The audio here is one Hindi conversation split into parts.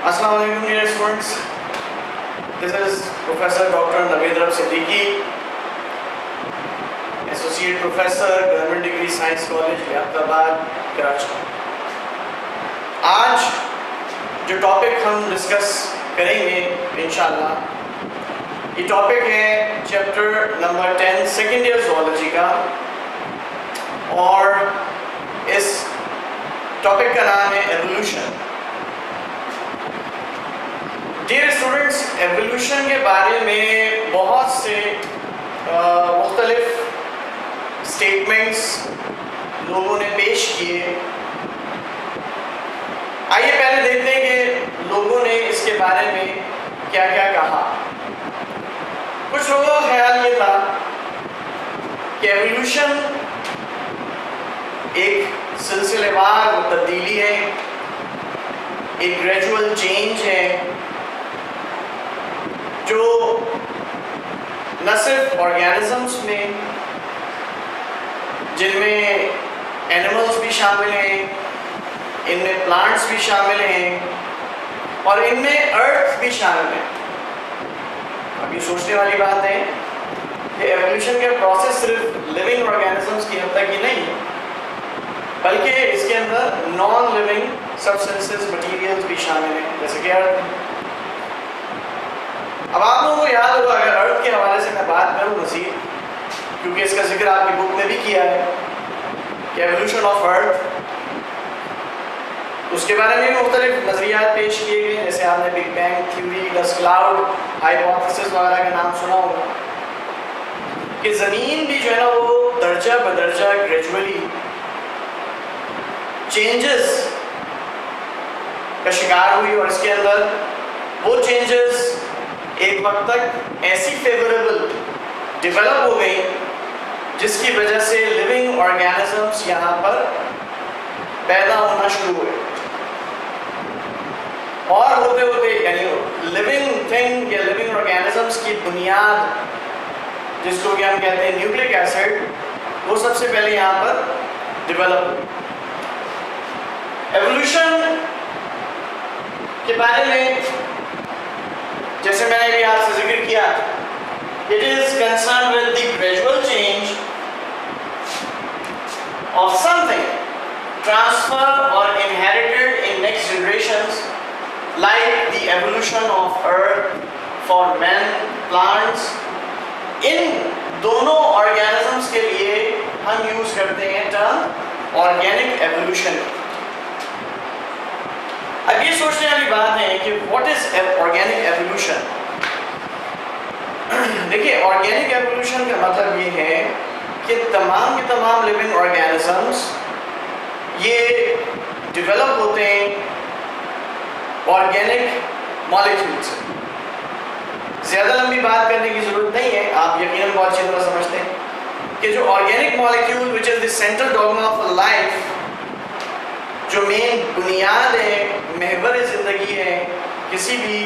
Assalamu alaikum dear students. This is Professor Dr. Naveed Rab Siddiqui, Associate Professor, Government Degree Science College, Liaquatabad, Karachi. आज जो टॉपिक हम डिस्कस करेंगे इंशाल्लाह, ये टॉपिक है chapter number 10 second year zoology का, और इस टॉपिक का नाम है एवोल्यूशन। डियर स्टूडेंट्स, एवोल्यूशन के बारे में बहुत से मुख्तलिफ स्टेटमेंट्स लोगों ने पेश किए। आइए पहले देखते हैं कि लोगों ने इसके बारे में क्या क्या कहा। कुछ लोगों का ख्याल ये था कि एवोल्यूशन एक सिलसिलेवार तब्दीली है, एक ग्रेजुअल चेंज है जो न सिर्फ ऑर्गेनिजम्स में, जिनमें एनिमल्स भी शामिल हैं, इनमें प्लांट्स भी शामिल हैं और इनमें अर्थ भी शामिल है। अब ये सोचने वाली बात है कि एवोल्यूशन का प्रोसेस सिर्फ लिविंग ऑर्गेनिजम्स की हद तक ही नहीं है, बल्कि इसके अंदर नॉन लिविंग सब्सटेंसेस, मटीरियल्स भी शामिल हैं, जैसे कि अर्थ। अब आप लोगों को याद होगा, अगर अर्थ के हवाले से मैं बात करूँ मज़ीद, क्योंकि इसका जिक्र आपकी बुक में भी किया है कि एवोल्यूशन ऑफ अर्थ, उसके बारे में भी मुख्तलिफ नज़रियात पेश किए गए, जैसे आपने big bang theory, dust cloud hypothesis वगैरह का नाम सुना होगा, कि ज़मीन भी जो है ना वो दर्जा बदर्जा ग्रेजुअली चेंजेस का शिकार हुई, और इसके अंदर वो चेंजेस एक वक्त तक ऐसी फेवरेबल डेवलप हो गई जिसकी वजह से लिविंग ऑर्गेनिजम्स यहाँ पर पैदा होना शुरू हुए, और होते होते यानी लिविंग थिंग या लिविंग ऑर्गेनिजम्स की बुनियाद, जिसको कि हम कहते हैं न्यूक्लिक एसिड, वो सबसे पहले यहाँ पर डेवलप हुई। एवोल्यूशन के बारे में जैसे मैंने भी आपसे जिक्र किया, it is concern with the gradual change of something transfer और inherited in next generations, like the evolution of earth for man, plants. इन दोनों ऑर्गेनिजम्स के लिए हम यूज करते हैं टर्म ऑर्गेनिक एवोल्यूशन। अब ये सोचने वाली बात है कि व्हाट इज ऑर्गेनिक एवोल्यूशन। देखिए, ऑर्गेनिक एवोल्यूशन का मतलब ये है कि तमाम के तमाम लिविंग ऑर्गेनिजम्स ये डेवलप होते हैं ऑर्गेनिक मॉलिक्यूल से। ज़्यादा लंबी बात करने की ज़रूरत नहीं है, आप यकीनन बहुत अच्छी तरह समझते हैं कि जो organic molecule which is the central dogma of life, जो मेन बुनियाद है, महवर ज़िंदगी है किसी भी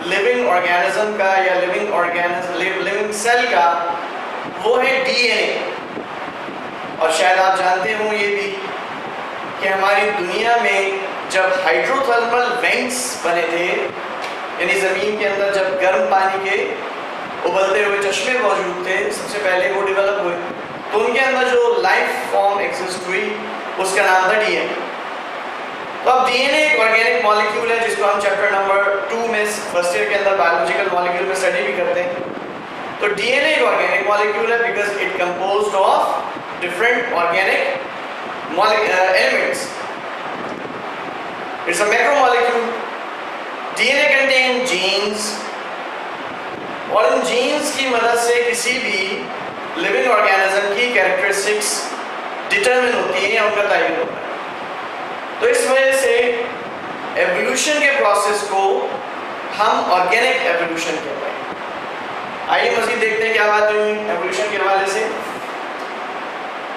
लिविंग ऑर्गेनिज्म का या लिविंग सेल का, वो है डीएनए। और शायद आप जानते हो ये भी कि हमारी दुनिया में जब हाइड्रोथर्मल वेंट्स बने थे, यानी ज़मीन के अंदर जब गर्म पानी के उबलते हुए चश्मे मौजूद थे, सबसे पहले वो डेवलप हुए, तो उनके अंदर जो लाइफ फॉर्म एग्जिस्ट हुई उसका नाम था डीएनए। तो अब डीएनए एक ऑर्गेनिक मॉलिक्यूल है जिसको हम चैप्टर नंबर 2 में फर्स्ट ईयर के अंदर बायोलॉजिकल मॉलिक्यूल में स्टडी भी करते हैं। तो डीएनए एक ऑर्गेनिक मॉलिक्यूल है because it composed of different organic elements. It's a macromolecule. DNA contain genes, और इन जीन्स की मदद से किसी भी लिविंग ऑर्गेनिज्म की कैरेक्टरिस्टिक्स डिटरमिन होती हैं या उनका तयन होता है। तो इस वजह से एवोल्यूशन के प्रोसेस को हम ऑर्गेनिक एवोल्यूशन कहते हैं। आइए मज़ीद देखते हैं क्या बात हुई एवोल्यूशन के हवाले से।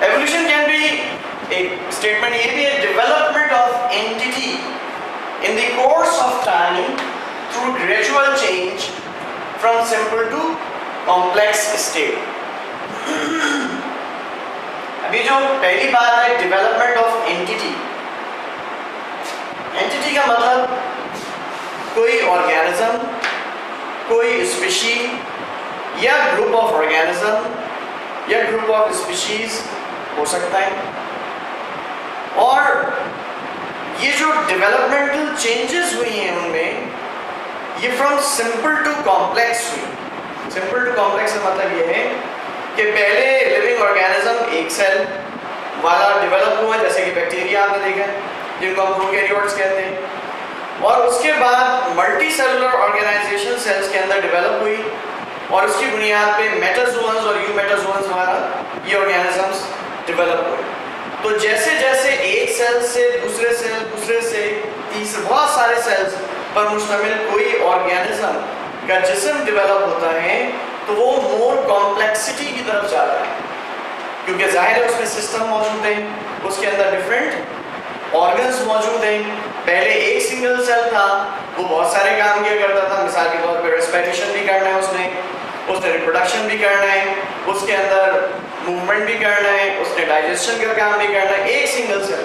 एवोल्यूशन कैन बी, एक स्टेटमेंट ये भी है, development of entity in the course of time through gradual change from simple to complex state. अभी जो पहली बात है डेवलपमेंट ऑफ एंटिटी, एंटिटी का मतलब कोई ऑर्गेनिज्म, कोई स्पीशी या ग्रुप ऑफ ऑर्गेनिज्म या ग्रुप ऑफ स्पीशीज हो सकता है। और ये जो डेवलपमेंटल चेंजेस हुई हैं उनमें, ये फ्रॉम सिंपल टू कॉम्प्लेक्स हुई। सिंपल टू कॉम्प्लेक्स का मतलब ये है कि पहले लिविंग ऑर्गेनिज्म एक सेल वाला डेवलप हुआ, जैसे कि बैक्टीरिया आपने देखा है जिनको हम प्रोकैरियोट्स कहते हैं, और उसके बाद मल्टी सेलुलर ऑर्गेनाइजेशन सेल्स के अंदर डेवलप हुई और उसकी बुनियाद पे मेटाजोअन्स और यूमेटाजोअन्स हमारा ये ऑर्गेनिजम्स डेवलप हुए। तो जैसे जैसे एक सेल से दूसरे से तीसरे बहुत सारे सेल्स पर मुश्तमिल कोई ऑर्गेनिज्म का जिस्म डेवलप होता है तो वो मोर कॉम्प्लेक्सिटी की तरफ जाता है, क्योंकि जाहिर है उसमें सिस्टम मौजूद है, उसके अंदर डिफरेंट ऑर्गन्स मौजूद हैं। पहले एक सिंगल सेल था, वो बहुत सारे काम किया करता था। मिसाल के तौर पर रेस्पिरेशन भी करना है उसने रिप्रोडक्शन भी करना है, उसके अंदर मूवमेंट भी करना है, उसने डाइजेशन का काम भी करना है, एक सिंगल सेल।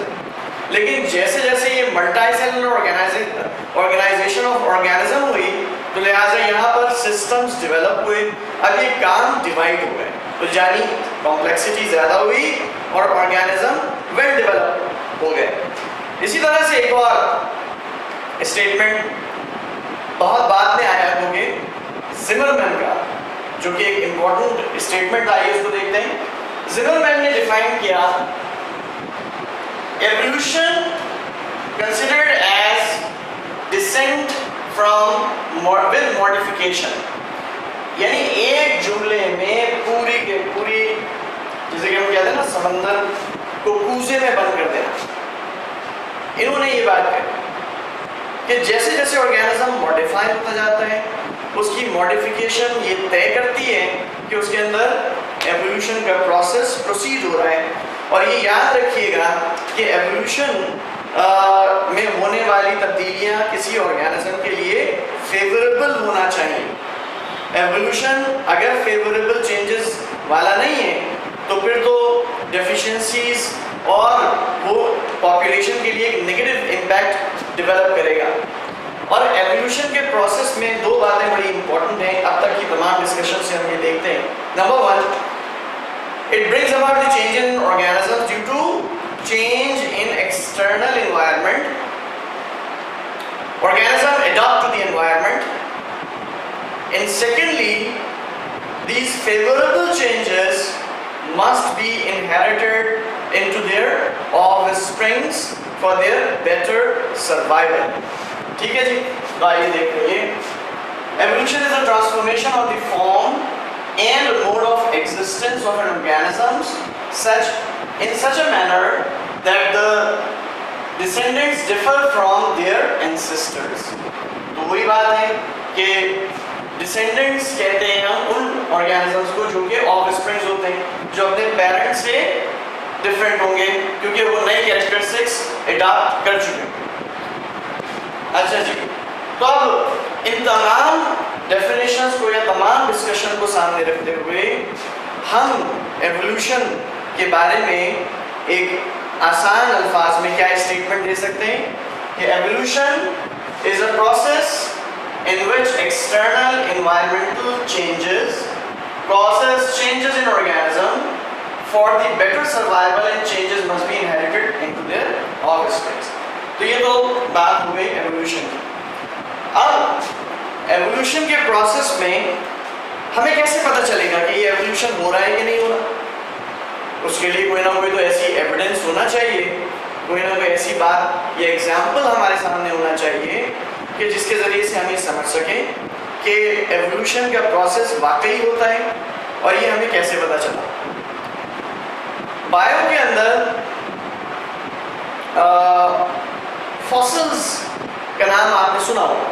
लेकिन जैसे जैसे ये multi cellular organisation of organism हुई तो लिहाजा यहाँ पर सिस्टम्स डेवलप हुए, अब ये काम डिवाइड हो गए, तो यानी कॉम्प्लेक्सिटी ज़्यादा हुई और ऑर्गेनिज्म वेल डेवलप हो गए। इसी तरह से एक और स्टेटमेंट बहुत बाद में आया क्योंकि जिमरमैन का, जो कि एक इम्पॉर्टेंट स्टेटमेंट आई है, उसको देखते हैं। जिमरमैन ने डिफाइन किया evolution considered as descent from with modification, यानी एक जुमले में पूरी के पूरी, जैसे कि हम कहते हैं ना समंदर को कूजे में बंद कर देना। इन्होंने ये बात कही कि जैसे जैसे ऑर्गेनिज्म मॉडिफाई होता जाता है उसकी मॉडिफिकेशन ये तय करती है कि उसके अंदर एवोल्यूशन का प्रोसेस प्रोसीड हो रहा है। और ये याद रखिएगा कि एवोल्यूशन में होने वाली तब्दीलियां किसी ऑर्गेनिज्म के लिए फेवरेबल होना चाहिए। एवोल्यूशन अगर फेवरेबल चेंजेस वाला नहीं है तो फिर तो डेफिशिएंसीज और वो पॉपुलेशन के लिए एक नेगेटिव इम्पैक्ट डेवलप करेगा। और एवोल्यूशन के प्रोसेस में दो बातें बड़ी इंपॉर्टेंट हैं, अब तक की तमाम डिस्कशन से हम ये देखते हैं। Number one, it brings about the change in organism due to change in external environment. Organism adopt to the environment, and secondly, these favorable changes must be inherited into their offsprings for their better survival. ठीक है जी, तो आइए देख लीजिए। Evolution is a transformation of the form and mode of existence of an organism in such a manner that the descendants differ from their ancestors. तो वही बात है कि डिसेंडेंट्स कहते हैं हम उन ऑर्गेनिजम्स को जो कि ऑफस्प्रिंग्स होते हैं, जो अपने पेरेंट्स से डिफरेंट होंगे क्योंकि वो नए कैरेक्टरिस्टिक्स अडॉप्ट कर चुके हैं। अच्छा जी, तो अब इन तमाम डेफिनेशंस को या तमाम डिस्कशन को सामने रखते हुए हम एवोल्यूशन के बारे में एक आसान अल्फाज में क्या स्टेटमेंट दे सकते हैं कि evolution is a process in which external environmental changes causes changes in organism for the better survival and changes must be inherited into their offsprings. तो ये तो बात हो गई एवोल्यूशन की। अब एवोल्यूशन के प्रोसेस में हमें कैसे पता चलेगा कि ये एवोल्यूशन हो रहा है कि नहीं हो रहा? उसके लिए कोई ना कोई तो ऐसी एविडेंस होना चाहिए, कोई ना कोई ऐसी बात या एग्जाम्पल हमारे सामने होना चाहिए कि जिसके ज़रिए से हम ये समझ सकें कि एवोल्यूशन का प्रोसेस वाकई होता है। और ये हमें कैसे पता चला? बायो के अंदर फॉसिल्स का नाम आपने सुना होगा।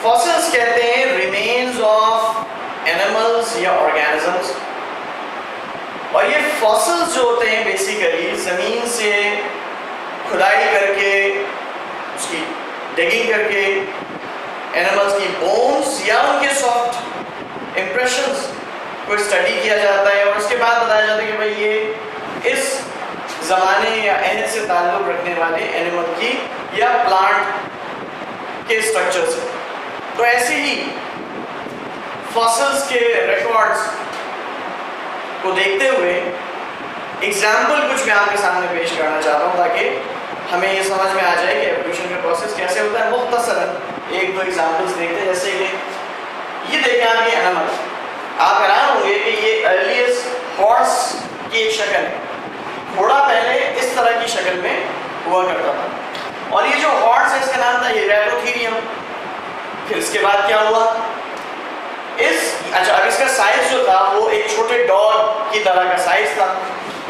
फॉसिल्स कहते हैं रिमेन्स ऑफ एनिमल्स या ऑर्गेनिजम्स, और ये फॉसिल्स जो होते हैं बेसिकली ज़मीन से खुदाई करके, उसकी डिगिंग करके एनिमल्स की बोन्स या उनके सॉफ्ट इंप्रेशंस को स्टडी किया जाता है और उसके बाद बताया जाता है कि भाई ये इस ज़माने या अहद से ताल्लुक़ रखने वाले एनिमल की या प्लांट के स्ट्रक्चर से। तो ऐसे ही फॉसिल्स के रिकॉर्ड्स को देखते हुए एग्जाम्पल कुछ मैं आपके सामने पेश करना चाहता हूँ ताकि हमें ये समझ में आ जाए कि एवोल्यूशन का प्रोसेस कैसे होता है। मुख्तसरन एक दो एग्जाम्पल्स देखते हैं। जैसे कि ये देखें आप, ये एनिमल, आप हैरान होंगे कि ये अर्लीस्ट हॉर्स की एक शक्ल है। घोड़ा पहले इस तरह की शक्ल में हुआ करता था, और ये जो हॉर्स है इसका नाम था हिराकोथेरियम। फिर इसके बाद क्या हुआ, अब इसका साइज जो था वो एक छोटे डॉग की तरह का साइज था।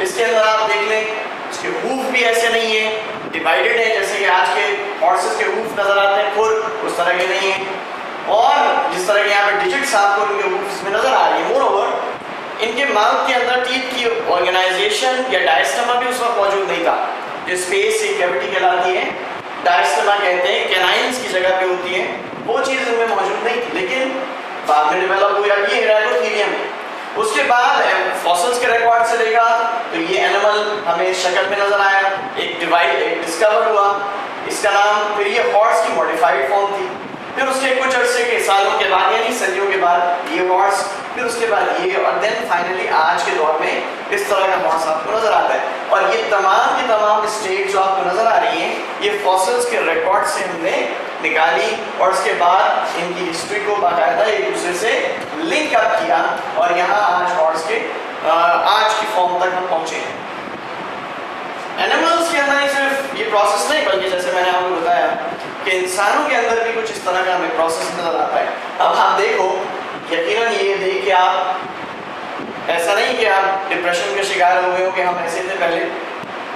इसके अंदर आप देख लें, इसके हूफ भी ऐसे नहीं है, डिवाइडेड है, जैसे कि आज के हॉर्सेस के हूफ नजर आते हैं खुर, उस तरह के नहीं है। और जिस तरह के यहाँ पे डिजिट्स आपको इनके हूफ्स में नजर आ रही है। मोरओवर इनके माउथ के अंदर टीथ की ऑर्गेनाइजेशन या डायस्टमा भी उस वक्त मौजूद नहीं था, जो स्पेस से कैविटी कहलाती है, डायस्टमा कहते हैं, कैनाइन्स की जगह पे होती है, वो चीज़ इनमें मौजूद नहीं थी, लेकिन बाद में डेवलप हुई। अब ये हिराकोथेरियम है। उसके बाद फॉसिल्स के रिकॉर्ड से देखा तो ये एनिमल हमें शक्ल में नजर आया, एक डिस्कवर हुआ, इसका नाम, फिर ये हॉर्स की मॉडिफाइड फॉर्म थी। फिर उसके कुछ अरसे के सालों के बाद, यानी सदियों के बाद, ये हॉर्स, फिर उसके बाद ये, और देन फाइनली आज के दौर में इस तरह का हॉर्स आपको नजर आता है। और ये तमाम की तमाम स्टेट जो आपको नजर आ रही हैं, ये फॉसिल्स के रिकॉर्ड से हमने निकाली, और उसके बाद इनकी हिस्ट्री को बाकायदा एक दूसरे से लिंक अप किया, और यहाँ आज हॉर्स के आज की फॉर्म तक हम पहुंचे हैं। एनिमल्स के अंदर ही सिर्फ ये प्रोसेस नहीं, बल्कि जैसे मैंने आपको बताया कि इंसानों के अंदर भी कुछ इस तरह का हमें प्रोसेस नजर आता है। अब आप देखो, यकीनन ये देख के आप, ऐसा नहीं कि आप डिप्रेशन के शिकार हो गए हो कि हम ऐसे थे पहले,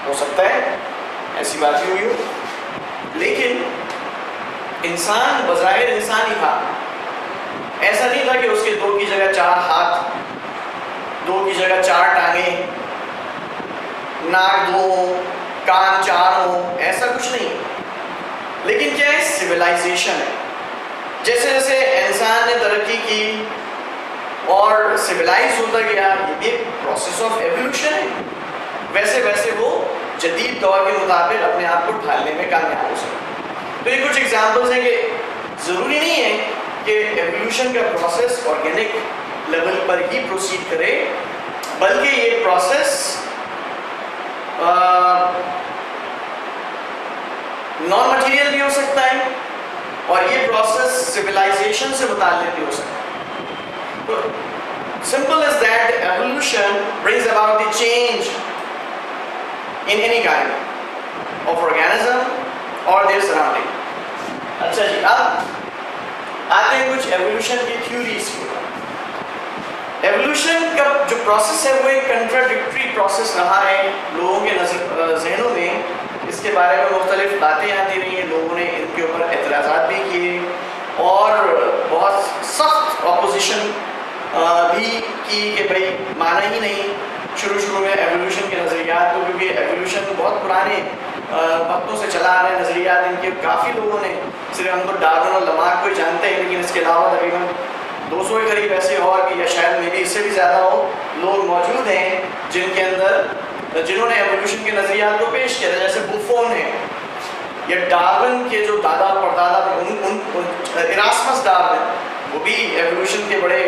हो सकता है ऐसी बात ही हुई हो, लेकिन इंसान बज़ाहिर इंसान ही था। ऐसा नहीं था कि उसके 2 की जगह 4 हाथ, 2 की जगह 4 टांगे, नाक 2 हो, कान 4 हो, ऐसा कुछ नहीं। लेकिन क्या है, सिविलाइजेशन है। जैसे जैसे इंसान ने तरक्की की और सिविलाइज होता गया, ये भी प्रोसेस ऑफ एवोल्यूशन है, वैसे वैसे वो जदीद दौर के मुताबिक अपने आप को ढालने में कामयाब हो सके। तो ये कुछ एग्जाम्पल्स हैं कि ज़रूरी नहीं है कि एवोल्यूशन का प्रोसेस ऑर्गेनिक लेवल पर ही प्रोसीड करे, बल्कि ये प्रोसेस नॉन मटीरियल भी हो सकता है, और ये प्रोसेस सिविलाइजेशन से मुताल्लिक भी हो सकता है। तो simple is that evolution brings about the change in any kind of organism और देयर सराउंडिंग। अच्छा जी, अब आते हैं कुछ एवोल्यूशन की थ्योरीज को। एवोल्यूशन का जो प्रोसेस है वो एक कंट्राडिक्टरी प्रोसेस रहा है लोगों के जहनों में। इसके बारे में मुख्तलिफ बातें आती रही हैं, लोगों ने इनके ऊपर एतराज़ात भी किए और बहुत सख्त ऑपोजिशन भी की कि भाई माना ही नहीं शुरू में एवोल्यूशन के नज़रियात को, क्योंकि एवोल्यूशन बहुत पुराने वक्तों से चला आ रहे हैं नज़रियात इनके। काफ़ी लोगों ने, सिर्फ हम तो डार्विन और लमार्क को ही जानते हैं, लेकिन इसके अलावा तकरीबन 200 के करीब ऐसे और, या शायद मे भी इससे भी ज़्यादा हो, लोग मौजूद हैं जिनके अंदर जिन्होंने एवोल्यूशन के नज़रियात को पेश किया था। जैसे बुफोन है, या डार्विन के जो दादा परदादा, इरास्मस डार्विन, वो भी एवोल्यूशन के बड़े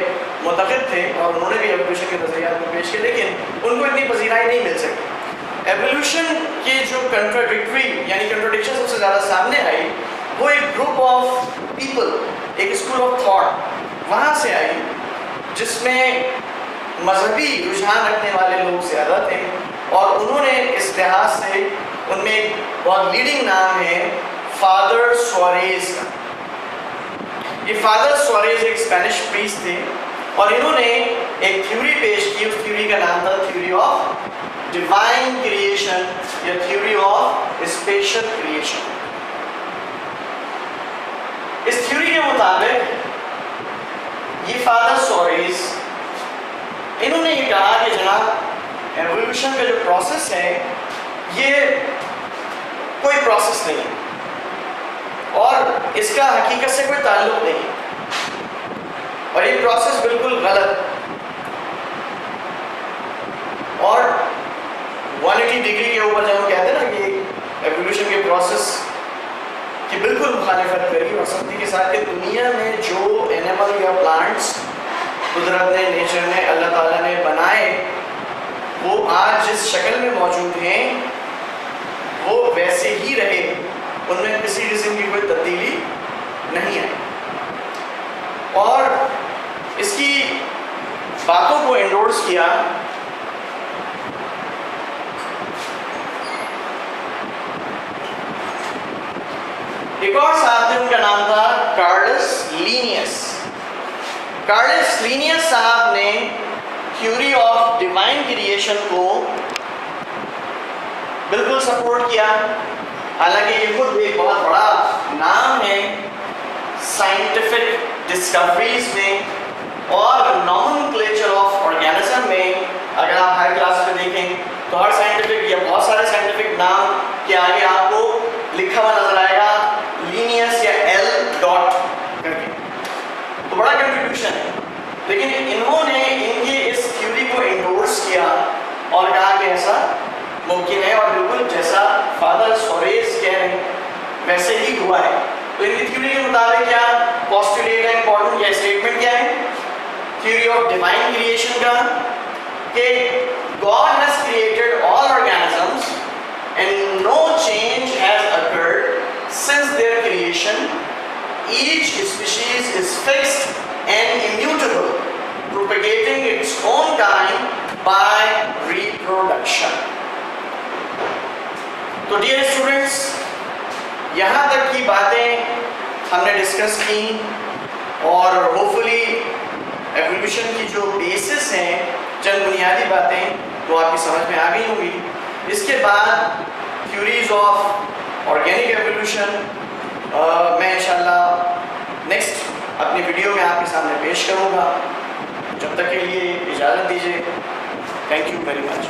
मुतक़िद थे और उन्होंने भी एवोल्यूशन के नज़रियात को पेश किया, लेकिन उनको इतनी पजीराई नहीं मिल सकी। एवोल्यूशन के जो कंट्राडिक्टरी यानी कंट्राडिक्शन सबसे ज़्यादा सामने आई, वो एक ग्रुप ऑफ पीपल, एक स्कूल ऑफ थॉट वहाँ से आई, जिसमें मजहबी रुझान रखने वाले लोग ज़्यादा थे, और उन्होंने इस लिहाज से, उनमें एक बहुत लीडिंग नाम है फादर सुआरेज का। ये फादर सुआरेज एक स्पेनिश प्रीस्ट थे, और इन्होंने एक थ्योरी पेश की। उस थ्योरी का नाम था थ्योरी ऑफ डिवाइन क्रिएशन या थ्योरी ऑफ स्पेशल क्रिएशन। इस थ्योरी के मुताबिक ये फादर सुआरेज, इन्होंने ये कहा कि जनाब एवोल्यूशन का जो प्रोसेस है ये कोई प्रोसेस नहीं है और इसका हकीकत से कोई ताल्लुक नहीं, और ये प्रोसेस बिल्कुल गलत, और 180 डिग्री के ऊपर जब हम कहते हैं ना कि एवोल्यूशन के प्रोसेस की बिल्कुल बिल्कुल मुखालिफत करी और सख्ती के साथ कि दुनिया में जो एनिमल या प्लांट्स कुदरत ने, नेचर ने, अल्लाह ताला ने बनाए वो आज जिस शक्ल में मौजूद हैं वो वैसे ही रहे, उनमें किसी किस्म की कोई तब्दीली नहीं आई। और इसकी बातों को एंडोर्स किया एक और साहब थे, उनका नाम था कार्लस लीनियस। कार्लस लीनियस साहब ने थ्योरी ऑफ डिवाइन क्रिएशन को बिल्कुल सपोर्ट किया। हालांकि ये खुद एक बहुत बड़ा नाम है साइंटिफिक डिस्कवरीज में और नॉमेनक्लेचर ऑफ ऑर्गेनिज्म में। अगर आप हाई क्लास में देखें तो हर साइंटिफिक या बहुत सारे साइंटिफिक नाम के आगे आपको लिखा हुआ नजर आएगा लीनियस या एल डॉट करके, तो बड़ा कंट्रीब्यूशन है। लेकिन इन्होंने इनकी इस थ्योरी को एंडोर्स किया और कहा कि ऐसा मुमकिन है और बिल्कुल जैसा फादर सोरेस कह रहे हैं वैसे ही हुआ है। तो इनकी थ्योरी के मुताबिक क्या पोस्टुलेट है, इंपॉर्टेंट क्या स्टेटमेंट क्या है थ्योरी ऑफ डिवाइन क्रिएशन का, कि God has created all organisms and no change has occurred since their creation. Each species is fixed and immutable, propagating its own kind by reproduction. तो डियर स्टूडेंट्स, यहाँ तक की बातें हमने डिस्कस की और होपफुली एवोल्यूशन की जो बेसिस हैं, चंद बुनियादी बातें तो आपकी समझ में आ गई होंगी। इसके बाद थ्योरीज ऑफ ऑर्गेनिक एवोल्यूशन मैं इंशाल्लाह नेक्स्ट अपनी वीडियो में आपके सामने पेश करूँगा। जब तक के लिए इजाज़त दीजिए। Thank you very much.